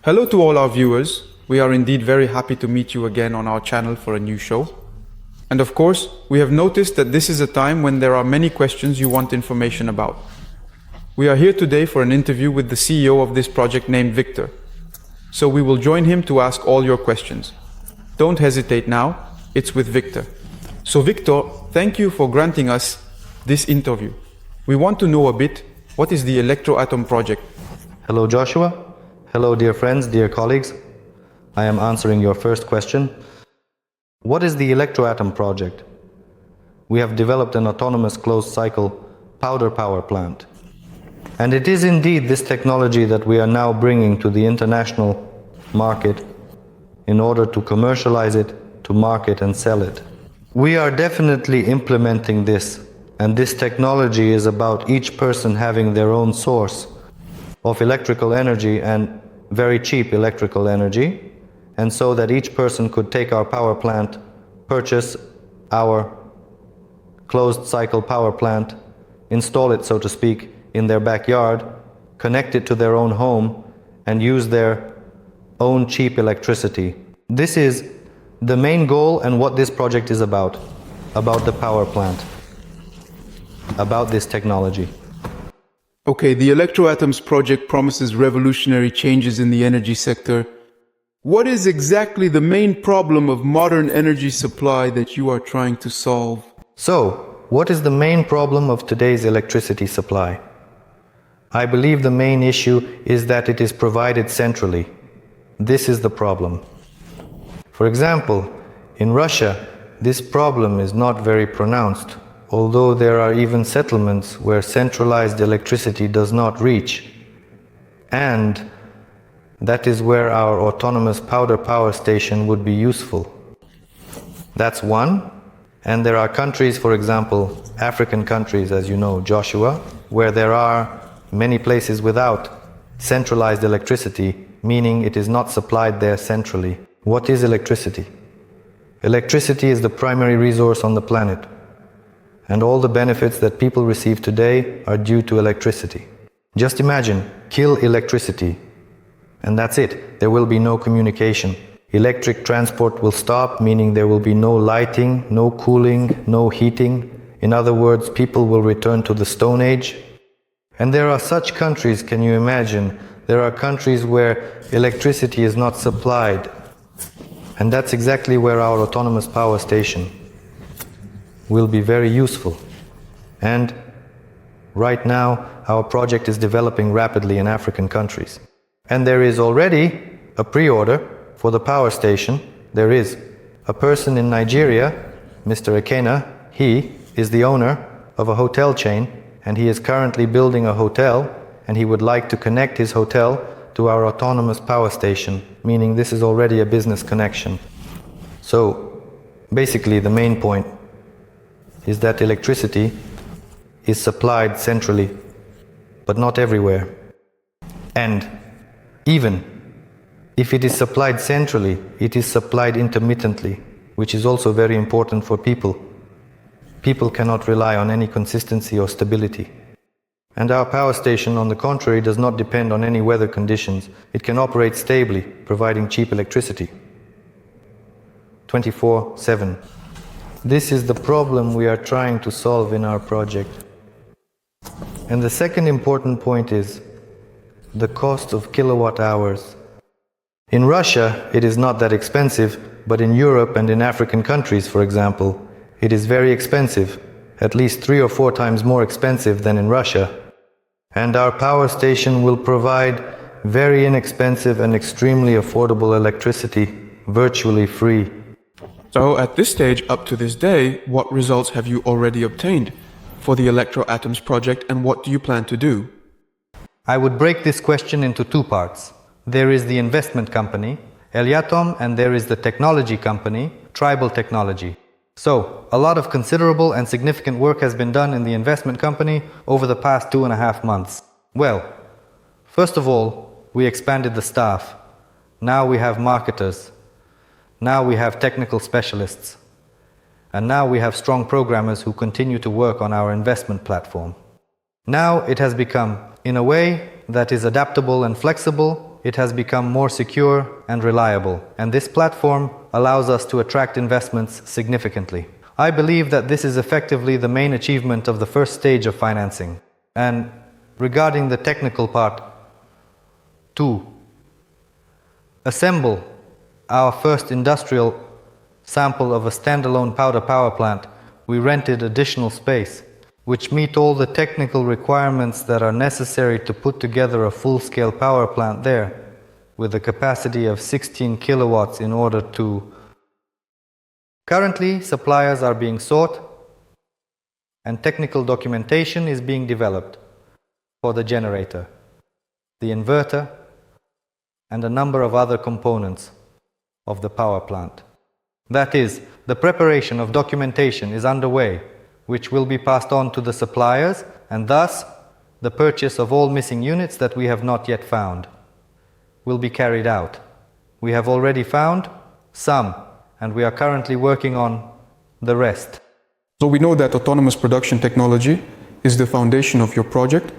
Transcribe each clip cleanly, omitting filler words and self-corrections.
Hello to all our viewers. We are indeed very happy to meet you again on our channel for a new show. And of course, we have noticed that this is a time when there are many questions you want information about. We are here today for an interview with the CEO of this project named Viktor. So we will join him to ask all your questions. Don't hesitate now, it's with Viktor. So Viktor, thank you for granting us this interview. We want to know a bit, what is the ELECTROATOM project? Hello Joshua. Hello dear friends, dear colleagues. I am answering your first question. What is the ELECTROATOM project? We have developed an autonomous closed-cycle powder power plant. And it is indeed this technology that we are now bringing to the international market in order to commercialize it, to market and sell it. We are definitely implementing this, and this technology is about each person having their own source of electrical energy and very cheap electrical energy, and so that each person could take our power plant, purchase our closed cycle power plant, install it, so to speak, in their backyard, connect it to their own home, and use their own cheap electricity. This is the main goal and what this project is about the power plant, about this technology. Okay, the ELECTROATOMS project promises revolutionary changes in the energy sector. What is exactly the main problem of modern energy supply that you are trying to solve? So, what is the main problem of today's electricity supply? I believe the main issue is that it is provided centrally. This is the problem. For example, in Russia, this problem is not very pronounced, although there are even settlements where centralized electricity does not reach. And that is where our autonomous powder power station would be useful. That's one. And there are countries, for example, African countries, as you know, Joshua, where there are many places without centralized electricity, meaning it is not supplied there centrally. What is electricity? Electricity is the primary resource on the planet. And all the benefits that people receive today are due to electricity. Just imagine, kill electricity, and that's it. There will be no communication. Electric transport will stop, meaning there will be no lighting, no cooling, no heating. In other words, people will return to the Stone Age. And there are such countries, can you imagine? There are countries where electricity is not supplied. And that's exactly where our autonomous power station will be very useful. And right now, our project is developing rapidly in African countries. And there is already a pre-order for the power station. There is a person in Nigeria, Mr. Ekena. He is the owner of a hotel chain, and he is currently building a hotel, and he would like to connect his hotel to our autonomous power station, meaning this is already a business connection. So, basically the main point is that electricity is supplied centrally, but not everywhere. And even if it is supplied centrally, it is supplied intermittently, which is also very important for people. People cannot rely on any consistency or stability. And our power station, on the contrary, does not depend on any weather conditions. It can operate stably, providing cheap electricity. 24/7. This is the problem we are trying to solve in our project. And the second important point is the cost of kilowatt hours. In Russia, it is not that expensive, but in Europe and in African countries, for example, it is very expensive, at least 3 or 4 times more expensive than in Russia. And our power station will provide very inexpensive and extremely affordable electricity, virtually free. So at this stage, up to this day, what results have you already obtained for the ELECTROATOMS project, and what do you plan to do? I would break this question into 2 parts. There is the investment company, ELECTROATOM, and there is the technology company, Tribal Technology. So, a lot of considerable and significant work has been done in the investment company over the past 2.5 months. Well, first of all, we expanded the staff. Now we have marketers. Now we have technical specialists. And now we have strong programmers who continue to work on our investment platform. Now it has become, in a way that is adaptable and flexible, it has become more secure and reliable, and this platform allows us to attract investments significantly. I believe that this is effectively the main achievement of the first stage of financing. And regarding the technical part, to assemble our first industrial sample of a standalone powder power plant, we rented additional space, which meet all the technical requirements that are necessary to put together a full-scale power plant there, with a capacity of 16 kilowatts in order to... Currently, suppliers are being sought, and technical documentation is being developed for the generator, the inverter, and a number of other components of the power plant. That is, the preparation of documentation is underway, which will be passed on to the suppliers, and thus the purchase of all missing units that we have not yet found will be carried out. We have already found some, and we are currently working on the rest. So we know that autonomous production technology is the foundation of your project.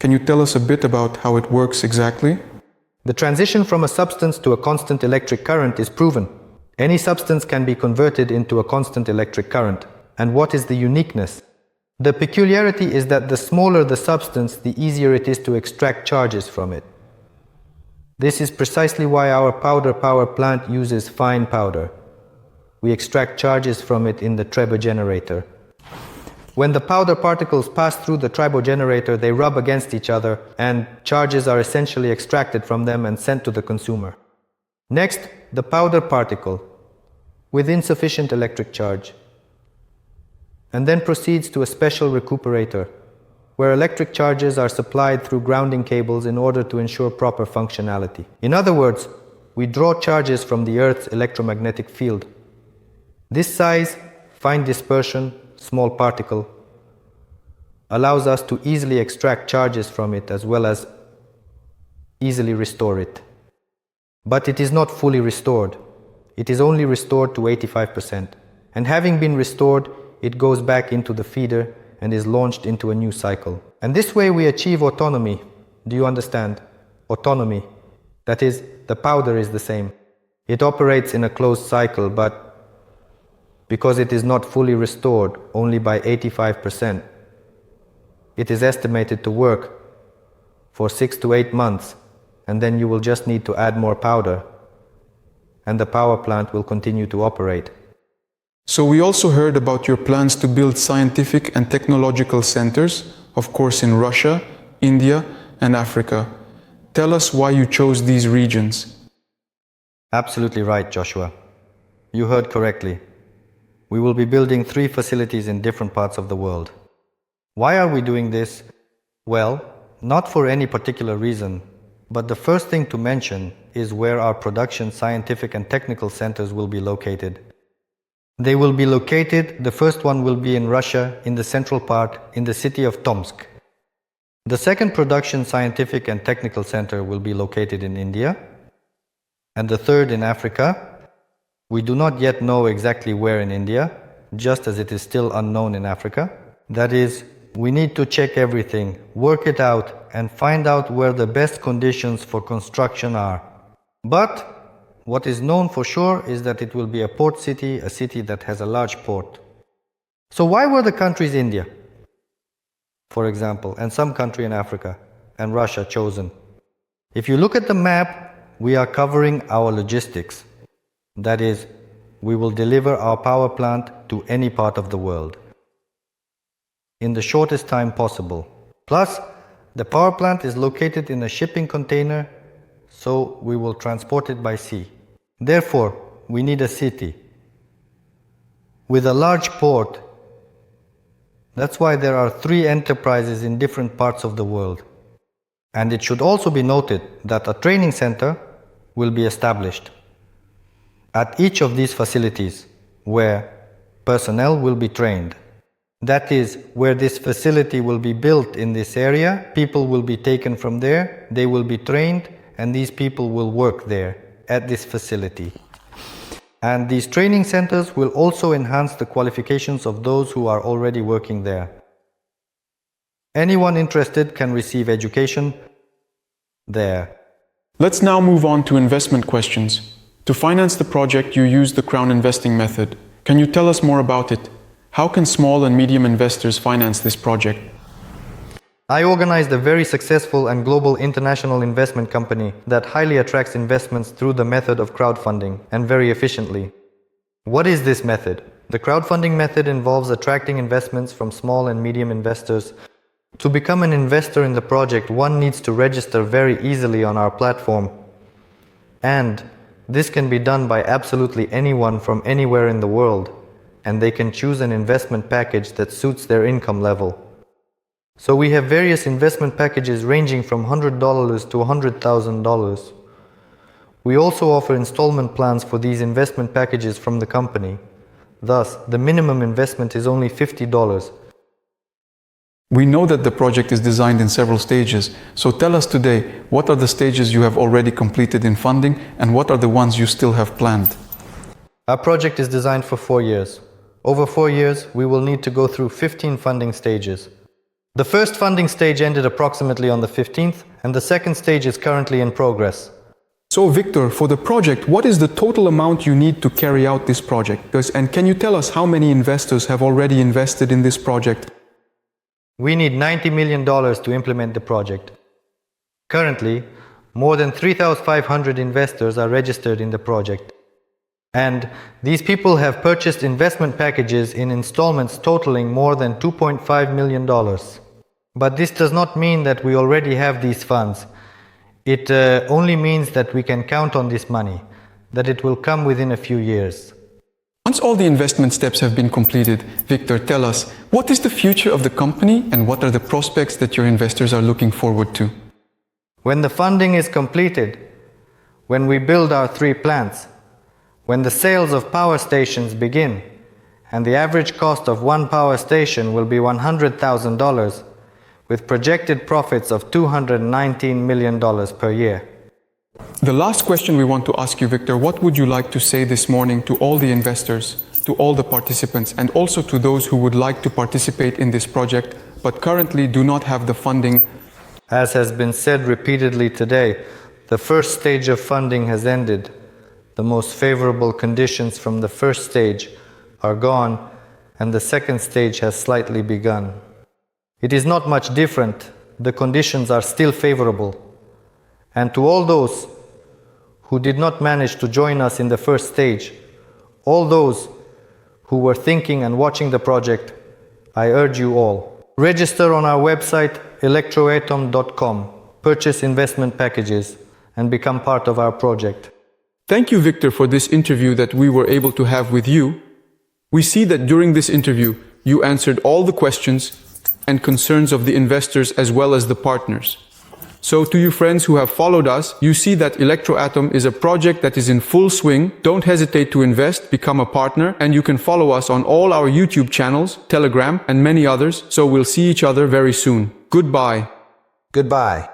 Can you tell us a bit about how it works exactly? The transition from a substance to a constant electric current is proven. Any substance can be converted into a constant electric current. And what is the uniqueness? The peculiarity is that the smaller the substance, the easier it is to extract charges from it. This is precisely why our powder power plant uses fine powder. We extract charges from it in the turbogenerator. When the powder particles pass through the turbogenerator, they rub against each other, and charges are essentially extracted from them and sent to the consumer. Next, the powder particle, with insufficient electric charge, and then proceeds to a special recuperator, where electric charges are supplied through grounding cables in order to ensure proper functionality. In other words, we draw charges from the Earth's electromagnetic field. This size, fine dispersion, small particle, allows us to easily extract charges from it as well as easily restore it. But it is not fully restored. It is only restored to 85%. And having been restored, it goes back into the feeder and is launched into a new cycle. And this way we achieve autonomy. Do you understand? Autonomy. That is, the powder is the same. It operates in a closed cycle, but because it is not fully restored, only by 85%, it is estimated to work for 6 to 8 months, and then you will just need to add more powder, and the power plant will continue to operate. So we also heard about your plans to build scientific and technological centers, of course in Russia, India, and Africa. Tell us why you chose these regions. Absolutely right, Joshua. You heard correctly. We will be building 3 facilities in different parts of the world. Why are we doing this? Well, not for any particular reason, but the first thing to mention is where our production, scientific and technical centers will be located. They will be located, the first one will be in Russia, in the central part, in the city of Tomsk. The second production, scientific and technical center will be located in India, and the third in Africa. We do not yet know exactly where in India, just as it is still unknown in Africa. That is, we need to check everything, work it out, and find out where the best conditions for construction are. But what is known for sure is that it will be a port city, a city that has a large port. So why were the countries India, for example, and some country in Africa, and Russia chosen? If you look at the map, we are covering our logistics. That is, we will deliver our power plant to any part of the world in the shortest time possible. Plus, the power plant is located in a shipping container, so we will transport it by sea. Therefore, we need a city with a large port. That's why there are 3 enterprises in different parts of the world. And it should also be noted that a training center will be established at each of these facilities where personnel will be trained. That is, where this facility will be built in this area, people will be taken from there, they will be trained, and these people will work there at this facility. And these training centers will also enhance the qualifications of those who are already working there. Anyone interested can receive education there. Let's now move on to investment questions. To finance the project, you use the crowd investing method. Can you tell us more about it? How can small and medium investors finance this project? I organized a very successful and global international investment company that highly attracts investments through the method of crowdfunding and very efficiently. What is this method? The crowdfunding method involves attracting investments from small and medium investors. To become an investor in the project, one needs to register very easily on our platform. And this can be done by absolutely anyone from anywhere in the world, and they can choose an investment package that suits their income level. So we have various investment packages ranging from $100 to $100,000. We also offer installment plans for these investment packages from the company. Thus, the minimum investment is only $50. We know that the project is designed in several stages, so tell us today, what are the stages you have already completed in funding and what are the ones you still have planned? Our project is designed for 4 years. Over 4 years, we will need to go through 15 funding stages. The first funding stage ended approximately on the 15th, and the second stage is currently in progress. So Viktor, for the project, what is the total amount you need to carry out this project? And can you tell us how many investors have already invested in this project? We need $90 million to implement the project. Currently, more than 3,500 investors are registered in the project. And these people have purchased investment packages in installments totaling more than $2.5 million. But this does not mean that we already have these funds. It only means that we can count on this money, that it will come within a few years. Once all the investment steps have been completed, Viktor, tell us, what is the future of the company and what are the prospects that your investors are looking forward to? When the funding is completed, when we build our 3 plants, when the sales of power stations begin, and the average cost of one power station will be $100,000, with projected profits of $219 million per year. The last question we want to ask you, Viktor, what would you like to say this morning to all the investors, to all the participants, and also to those who would like to participate in this project, but currently do not have the funding? As has been said repeatedly today, the first stage of funding has ended. The most favorable conditions from the first stage are gone, and the second stage has slightly begun. It is not much different. The conditions are still favorable. And to all those who did not manage to join us in the first stage, all those who were thinking and watching the project, I urge you all, register on our website ELECTROATOM.com, purchase investment packages, and become part of our project. Thank you, Viktor, for this interview that we were able to have with you. We see that during this interview, you answered all the questions and concerns of the investors as well as the partners. So to you friends who have followed us, you see that ELECTROATOM is a project that is in full swing. Don't hesitate to invest, become a partner, and you can follow us on all our YouTube channels, Telegram, and many others. So we'll see each other very soon. Goodbye. Goodbye.